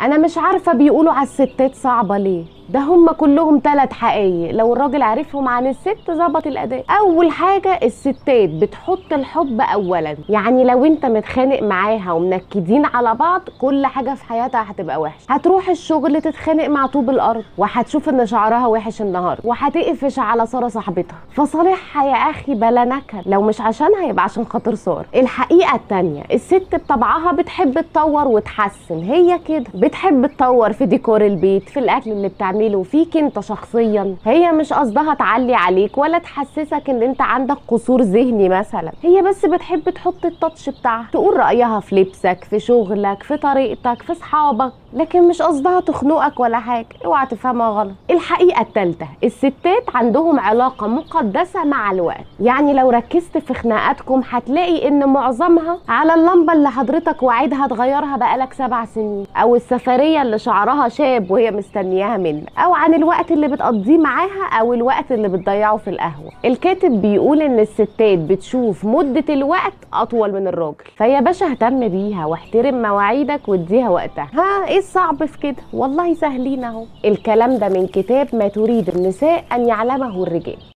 انا مش عارفه بيقولوا على الستات صعبه ليه. ده هم كلهم 3 حقايق لو الراجل عرفهم عن الست ظبط الاداء. اول حاجه الستات بتحط الحب اولا، يعني لو انت متخانق معاها ومنكدين على بعض كل حاجه في حياتها هتبقى وحشه. هتروح الشغل تتخانق مع طوب الارض، وهتشوف ان شعرها وحش النهارده، وهتقفش على ساره صاحبتها. فصالحها يا اخي بلا نكد، لو مش عشانها يبقى عشان خاطر ساره. الحقيقه التانيه، الست بطبعها بتحب تطور وتحسن، هي كده بتحب تطور في ديكور البيت، في الاكل اللي بتعمله فيك انت شخصيا. هي مش قصدها تعلي عليك ولا تحسسك ان انت عندك قصور ذهني مثلا، هي بس بتحب تحط التاتش بتاعها، تقول رايها في لبسك، في شغلك، في طريقتك، في صحابك، لكن مش قصدها تخنقك ولا حاجه. اوعى تفهمها غلط. الحقيقه الثالثه، الستات عندهم علاقه مقدسه مع الوقت، يعني لو ركزت في خناقاتكم هتلاقي ان معظمها على اللمبه اللي حضرتك واعدها تغيرها بقالك 7 سنين، او السفريه اللي شعرها شاب وهي مستنياها منك، او عن الوقت اللي بتقضيه معاها، او الوقت اللي بتضيعه في القهوه. الكاتب بيقول ان الستات بتشوف مده الوقت اطول من الراجل، فيا باشا اهتم بيها واحترم مواعيدك واديها وقتها. ها ايه الصعب في كده؟ والله سهلين اهو. الكلام ده من كتاب ما تريد النساء ان يعلمه الرجال.